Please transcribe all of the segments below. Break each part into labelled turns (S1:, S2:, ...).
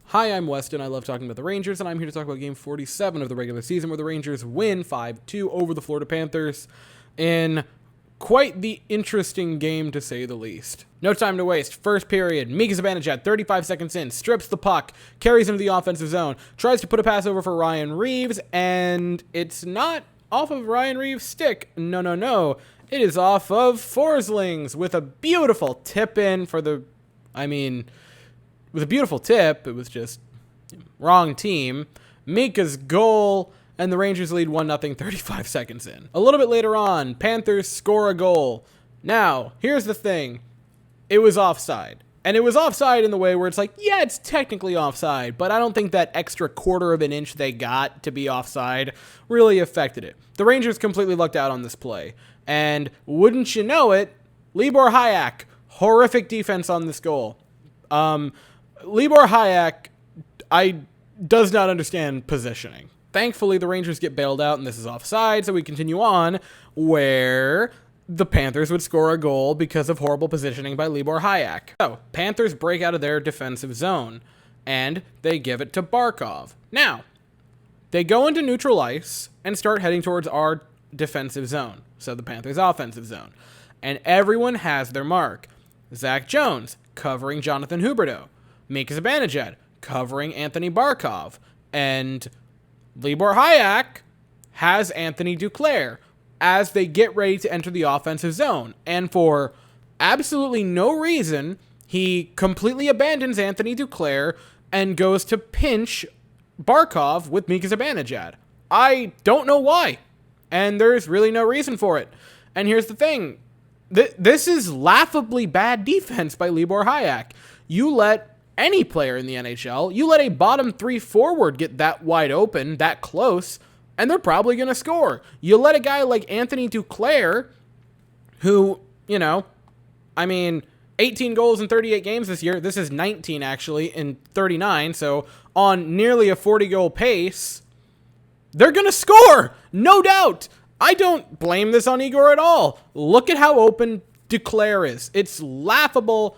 S1: Hi, I'm Weston. I love talking about the Rangers, and I'm here to talk about Game 47 of the regular season, where the Rangers win 5-2 over the Florida Panthers in quite the interesting game, to say the least. No time to waste. First period, Mika Zibanejad, 35 seconds in, strips the puck, carries into the offensive zone, tries to put a pass over for Ryan Reeves, and it's not off of Ryan Reeves' stick. No. It is off of Forsling's with a beautiful tip in for the... with a beautiful tip, it was just wrong team. Mika's goal, and the Rangers lead 1-0 35 seconds in. A little bit later on, Panthers score a goal. Now, here's the thing. It was offside. And it was offside in the way where it's like, yeah, it's technically offside, but I don't think that extra quarter of an inch they got to be offside really affected it. The Rangers completely lucked out on this play. And wouldn't you know it, Libor Hajek, horrific defense on this goal. Libor Hajek, does not understand positioning. Thankfully, the Rangers get bailed out, and this is offside, so we continue on, where the Panthers would score a goal because of horrible positioning by Libor Hajek. So, Panthers break out of their defensive zone, and they give it to Barkov. Now, they go into neutral ice and start heading towards our defensive zone, so the Panthers' offensive zone. And everyone has their mark. Zach Jones, covering Jonathan Huberdeau. Mika Zibanejad, covering Anthony Barkov. And Libor Hajek has Anthony Duclair as they get ready to enter the offensive zone. And for absolutely no reason, he completely abandons Anthony Duclair and goes to pinch Barkov with Mika Zibanejad. I don't know why. And there's really no reason for it. And here's the thing. This is laughably bad defense by Libor Hajek. You let any player in the NHL, you let a bottom three forward get that wide open, that close, and they're probably going to score. You let a guy like Anthony Duclair, who, 18 goals in 38 games this year. This is 19, actually, in 39, so on nearly a 40-goal pace, they're going to score, no doubt. I don't blame this on Igor at all. Look at how open Duclair is. It's laughable,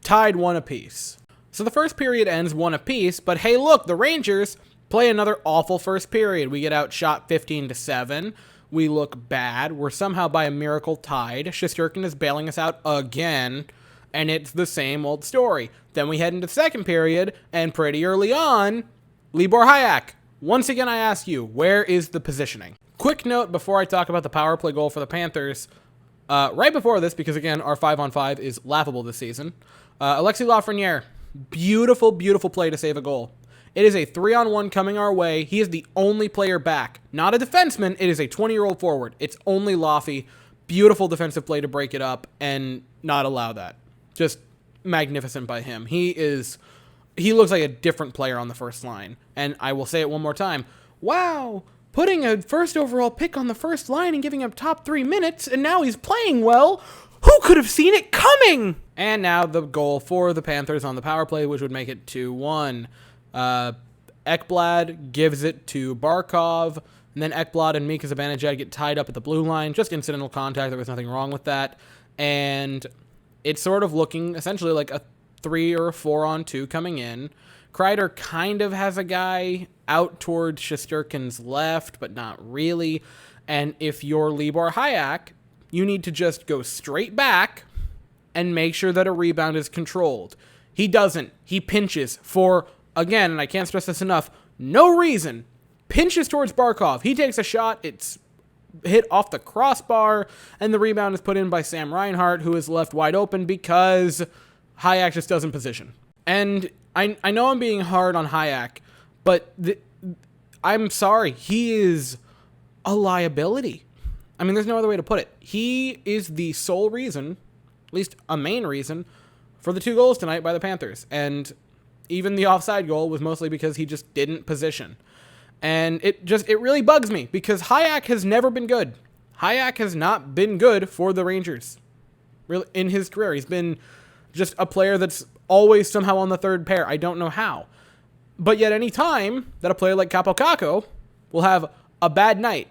S1: tied 1 apiece. So the first period ends 1 apiece, but hey, look, the Rangers play another awful first period. We get outshot 15-7. We look bad. We're somehow by a miracle tied. Shesterkin is bailing us out again, and it's the same old story. Then we head into the second period, and pretty early on, Libor Hajek. Once again, I ask you, where is the positioning? Quick note before I talk about the power play goal for the Panthers. Right before this, because again, our 5-on-5 is laughable this season. Alexis Lafreniere, beautiful play to save a goal. It is a 3-on-1 coming our way. He is the only player back. Not a defenseman. It is a 20-year-old forward. It's only Laffy. Beautiful defensive play to break it up and not allow that. Just magnificent by him. He looks like a different player on the first line. And I will say it one more time. Wow! Putting a first overall pick on the first line and giving him top 3 minutes, and now he's playing well. Who could have seen it coming? And now the goal for the Panthers on the power play, which would make it 2-1. Ekblad gives it to Barkov, and then Ekblad and Mika Zibanejad get tied up at the blue line. Just incidental contact. There was nothing wrong with that. And it's sort of looking essentially like a 3 or a 4-on-2 coming in. Kreider kind of has a guy out towards Shesterkin's left, but not really. And if you're Libor Hajek, you need to just go straight back and make sure that a rebound is controlled. He doesn't. He pinches for, again, and I can't stress this enough, no reason. Pinches towards Barkov. He takes a shot. It's hit off the crossbar, and the rebound is put in by Sam Reinhart, who is left wide open because Hajek just doesn't position. And I know I'm being hard on Hajek, but I'm sorry. He is a liability. There's no other way to put it. He is the sole reason, at least a main reason, for the 2 goals tonight by the Panthers. And even the offside goal was mostly because he just didn't position. And it really bugs me because Hajek has never been good. Hajek has not been good for the Rangers. Really, in his career, he's been just a player that's always somehow on the third pair. I don't know how. But yet any time that a player like Kaapo Kakko will have a bad night,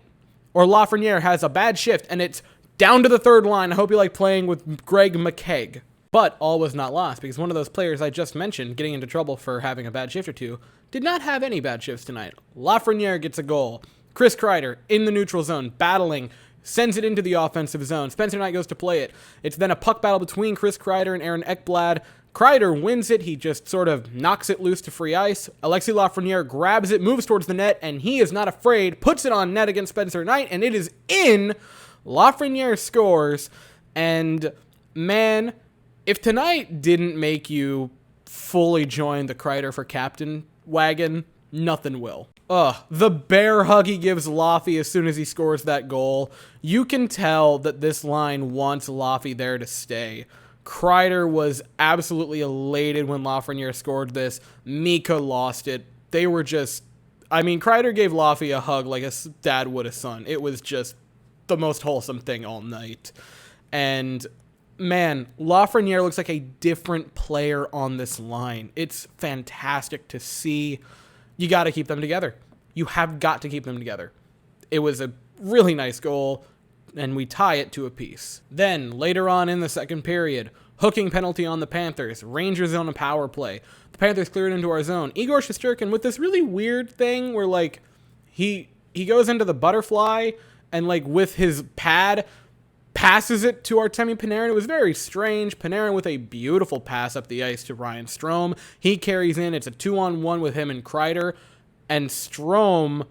S1: or Lafreniere has a bad shift, and it's down to the third line, I hope you like playing with Greg McKegg. But all was not lost, because one of those players I just mentioned getting into trouble for having a bad shift or two did not have any bad shifts tonight. Lafreniere gets a goal. Chris Kreider in the neutral zone, battling, sends it into the offensive zone. Spencer Knight goes to play it. It's then a puck battle between Chris Kreider and Aaron Ekblad. Kreider wins it. He just sort of knocks it loose to free ice. Alexis Lafreniere grabs it, moves towards the net, and he is not afraid, puts it on net against Spencer Knight, and it is in. Lafreniere scores, and man, if tonight didn't make you fully join the Kreider for captain wagon, nothing will. The bear hug he gives Laffy as soon as he scores that goal. You can tell that this line wants Laffy there to stay. Kreider was absolutely elated when Lafreniere scored this. Mika lost it. They were just... Kreider gave Laffy a hug like a dad would a son. It was just the most wholesome thing all night. And, man, Lafreniere looks like a different player on this line. It's fantastic to see. You got to keep them together. You have got to keep them together. It was a really nice goal, and we tie it to a piece. Then, later on in the second period, hooking penalty on the Panthers. Rangers on a power play. The Panthers clear it into our zone. Igor Shesterkin with this really weird thing where, like, he goes into the butterfly and, like, with his pad, passes it to Artemi Panarin. It was very strange. Panarin with a beautiful pass up the ice to Ryan Strome. He carries in. It's a 2-on-1 with him and Kreider. And Strome,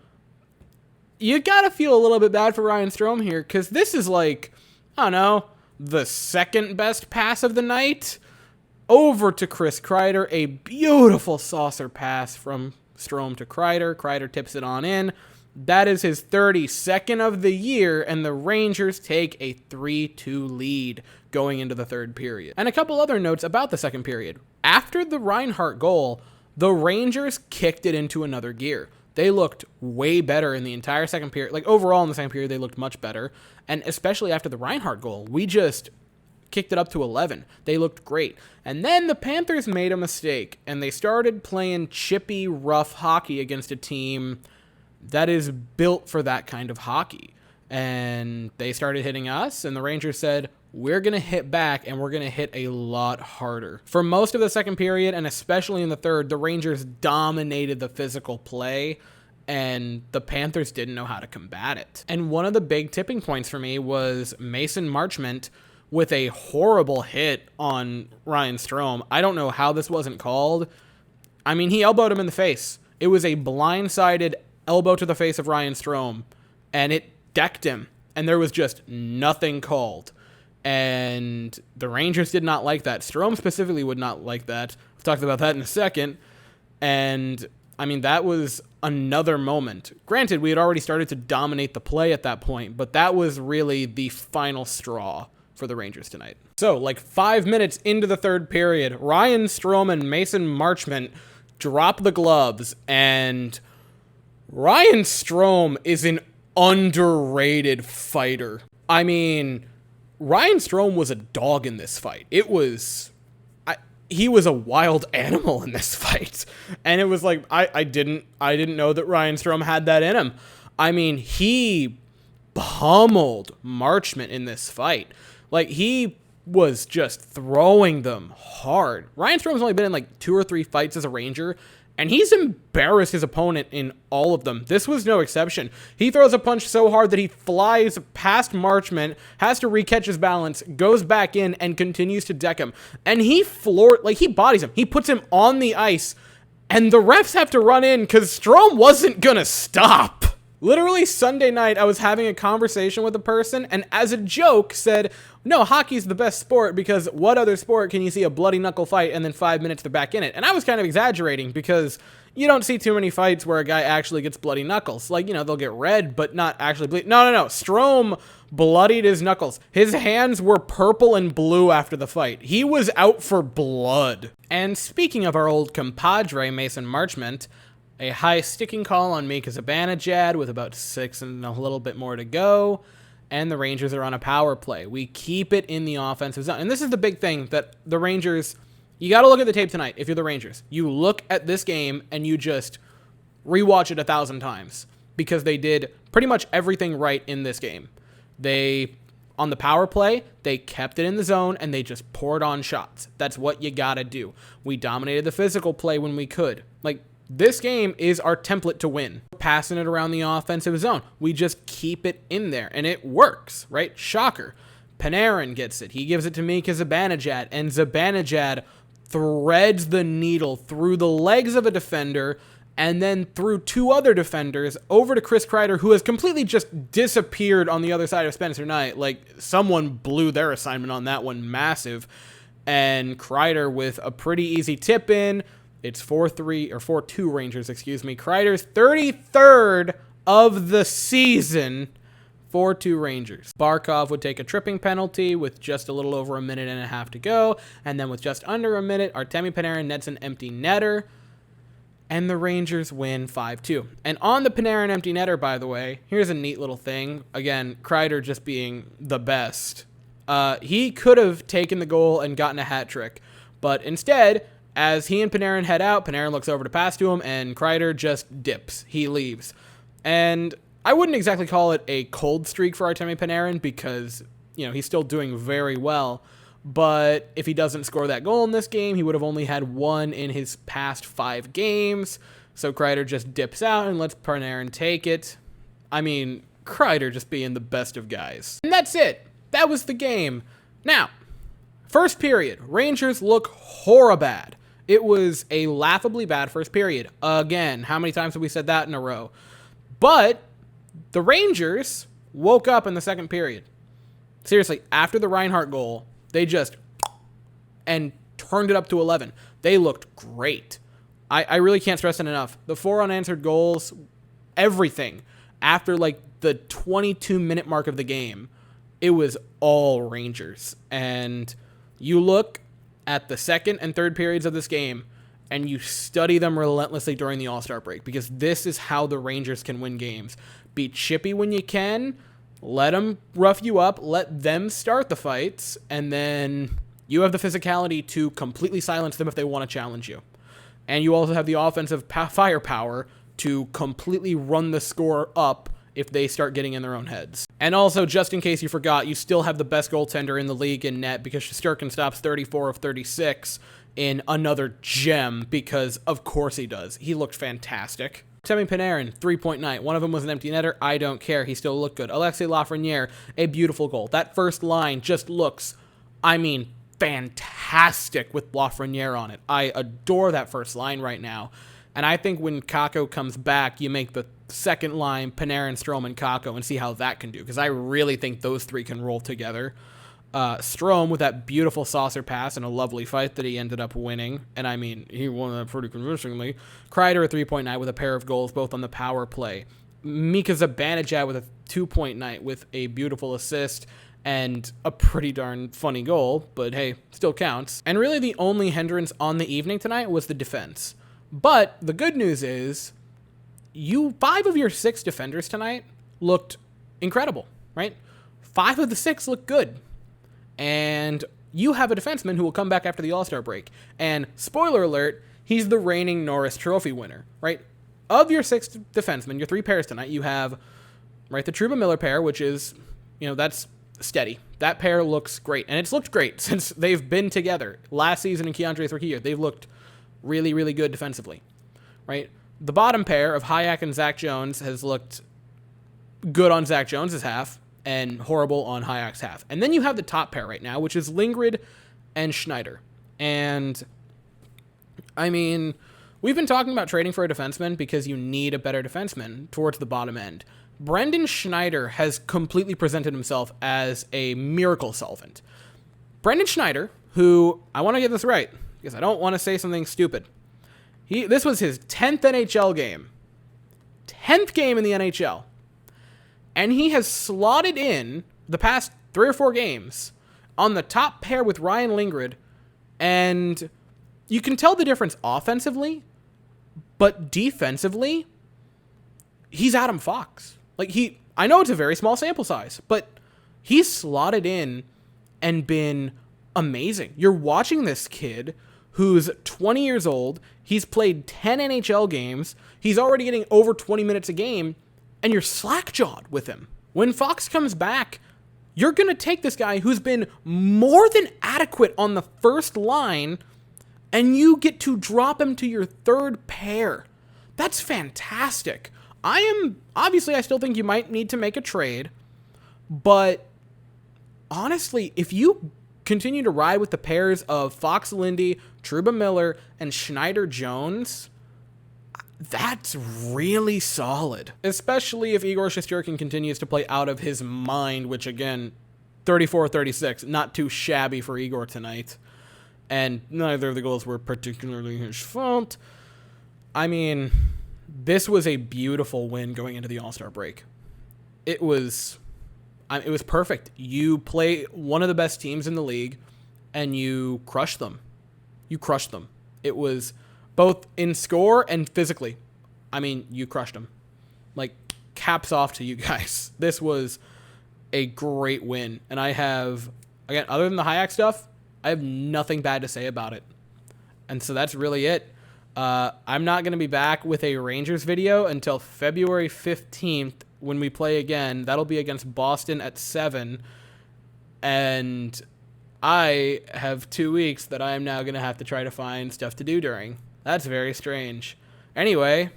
S1: you gotta feel a little bit bad for Ryan Strome here, because this is like, I don't know, the second best pass of the night. Over to Chris Kreider, a beautiful saucer pass from Strome to Kreider. Kreider tips it on in. That is his 32nd of the year, and the Rangers take a 3-2 lead going into the third period. And a couple other notes about the second period. After the Reinhart goal, the Rangers kicked it into another gear. They looked way better in the entire second period. Like, overall in the second period, they looked much better. And especially after the Reinhart goal, we just kicked it up to 11. They looked great. And then the Panthers made a mistake, and they started playing chippy, rough hockey against a team that is built for that kind of hockey. And they started hitting us, and the Rangers said, we're going to hit back, and we're going to hit a lot harder. For most of the second period, and especially in the third, the Rangers dominated the physical play, and the Panthers didn't know how to combat it. And one of the big tipping points for me was Mason Marchment with a horrible hit on Ryan Strome. I don't know how this wasn't called. He elbowed him in the face. It was a blindsided elbow to the face of Ryan Strome, and it decked him, and there was just nothing called. And the Rangers did not like that. Strome specifically would not like that. We've talked about that in a second. And, that was another moment. Granted, we had already started to dominate the play at that point, but that was really the final straw for the Rangers tonight. So, 5 minutes into the third period, Ryan Strome and Mason Marchment drop the gloves, and Ryan Strome is an underrated fighter. Ryan Strome was a dog in this fight. He was a wild animal in this fight. And it was like, I didn't know that Ryan Strome had that in him. He pummeled Marchment in this fight. He was just throwing them hard. Ryan Strome's only been in 2 or 3 fights as a Ranger, and he's embarrassed his opponent in all of them. This was no exception. He throws a punch so hard that he flies past Marchment, has to re-catch his balance, goes back in, and continues to deck him. And he he bodies him. He puts him on the ice, and the refs have to run in because Strome wasn't gonna stop. Literally Sunday night, I was having a conversation with a person, and as a joke said, no, hockey's the best sport because what other sport can you see a bloody knuckle fight and then 5 minutes they're back in it? And I was kind of exaggerating because you don't see too many fights where a guy actually gets bloody knuckles. They'll get red, but not actually bleed. No. Strome bloodied his knuckles. His hands were purple and blue after the fight. He was out for blood. And speaking of our old compadre, Mason Marchment, a high sticking call on Mika Zibanejad with about 6 and a little bit more to go. And the Rangers are on a power play. We keep it in the offensive zone. And this is the big thing that the Rangers, you got to look at the tape tonight if you're the Rangers. You look at this game and you just rewatch it 1,000 times because they did pretty much everything right in this game. They On the power play, they kept it in the zone and they just poured on shots. That's what you gotta do. We dominated the physical play when we could. Like, this game is our template to win. Passing it around the offensive zone. We just keep it in there, and it works, right? Shocker. Panarin gets it. He gives it to Mika Zibanejad, and Zibanejad threads the needle through the legs of a defender and then through two other defenders over to Chris Kreider, who has completely just disappeared on the other side of Spencer Knight. Like, someone blew their assignment on that one massive. And Kreider with a pretty easy tip in. It's 4-3 or 4-2 Rangers, excuse me. Kreider's 33rd of the season. 4-2 Rangers. Barkov would take a tripping penalty with just a little over a minute and a half to go. And then with just under a minute, Artemi Panarin nets an empty netter. And the Rangers win 5-2. And on the Panarin empty netter, by the way, here's a neat little thing. Again, Kreider just being the best. He could have taken the goal and gotten a hat trick. But instead, as he and Panarin head out, Panarin looks over to pass to him, and Kreider just dips. He leaves. And I wouldn't exactly call it a cold streak for Artemi Panarin because, you know, he's still doing very well. But if he doesn't score that goal in this game, he would have only had one in his past 5 games. So Kreider just dips out and lets Panarin take it. I mean, Kreider just being the best of guys. And that's it. That was the game. Now, first period, Rangers look horribad. It was a laughably bad first period. Again, how many times have we said that in a row? But the Rangers woke up in the second period. Seriously, after the Reinhart goal, they just and turned it up to 11. They looked great. I really can't stress it enough. The 4 unanswered goals, everything. After like the 22-minute mark of the game, it was all Rangers. And you look at the second and third periods of this game, and you study them relentlessly during the All-Star break, because this is how the Rangers can win games. Be chippy when you can. Let them rough you up, let them start the fights, and then you have the physicality to completely silence them if they want to challenge you. And you also have the offensive firepower to completely run the score up if they start getting in their own heads. And also, just in case you forgot, you still have the best goaltender in the league in net, because Shesterkin stops 34 of 36 in another gem, because of course he does. He looked fantastic. Artemi Panarin, 3-point night. One of them was an empty netter. I don't care. He still looked good. Alexis Lafreniere, a beautiful goal. That first line just looks, I mean, fantastic with Lafreniere on it. I adore that first line right now. And I think when Kakko comes back, you make the second line Panarin, Strome, and Kakko and see how that can do, because I really think those three can roll together. Strome with that beautiful saucer pass and a lovely fight that he ended up winning. And I mean, he won that pretty convincingly. Kreider a 3-point night with a pair of goals, both on the power play. Mika Zibanejad with a 2-point night with a beautiful assist and a pretty darn funny goal, but hey, still counts. And really the only hindrance on the evening tonight was the defense. But the good news is, 5 of your 6 defenders tonight looked incredible, right? 5 of the 6 looked good. And you have a defenseman who will come back after the All-Star break. And spoiler alert, he's the reigning Norris Trophy winner, right? Of your 6 defensemen, your 3 pairs tonight, you have, right, the Trouba Miller pair, which is, you know, that's steady. That pair looks great. And it's looked great since they've been together. Last season in Keandre's rookie year, they've looked really, really good defensively, right? The bottom pair of Hayek and Zach Jones has looked good on Zach Jones's half and horrible on Hayek's half. And then you have the top pair right now, which is Lindgren and Schneider. And, I mean, we've been talking about trading for a defenseman because you need a better defenseman towards the bottom end. Brendan Schneider has completely presented himself as a miracle solvent. Brendan Schneider, who, I want to get this right, because I don't want to say something stupid. This was his 10th NHL game. 10th game in the NHL. And he has slotted in the past 3 or 4 games on the top pair with Ryan Lindgren. And you can tell the difference offensively, but defensively, he's Adam Fox. Like, I know it's a very small sample size, but he's slotted in and been amazing. You're watching this kid who's 20 years old. He's played 10 NHL games. He's already getting over 20 minutes a game, and you're slack-jawed with him. When Fox comes back, You're going to take this guy who's been more than adequate on the first line, and you get to drop him to your third pair. That's fantastic. Obviously, I still think you might need to make a trade, but honestly, if you continue to ride with the pairs of Fox Lindy, Trouba Miller, and Schneider Jones, that's really solid. Especially if Igor Shesterkin continues to play out of his mind, which again, 34-36, not too shabby for Igor tonight. And neither of the goals were particularly his fault. I mean, this was a beautiful win going into the All-Star break. It was perfect. You play one of the best teams in the league, and you crush them. You crushed them. It was both in score and physically. I mean, you crushed them. Like, caps off to you guys. This was a great win. And I have, again, other than the Hayek stuff, I have nothing bad to say about it. And so that's really it. I'm not going to be back with a Rangers video until February 15th when we play again. That'll be against Boston at 7. And I have 2 weeks that I am now going to have to try to find stuff to do during. That's very strange. Anyway,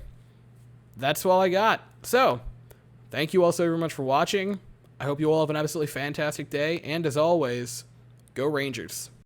S1: that's all I got. So, thank you all so very much for watching. I hope you all have an absolutely fantastic day. And as always, go Rangers.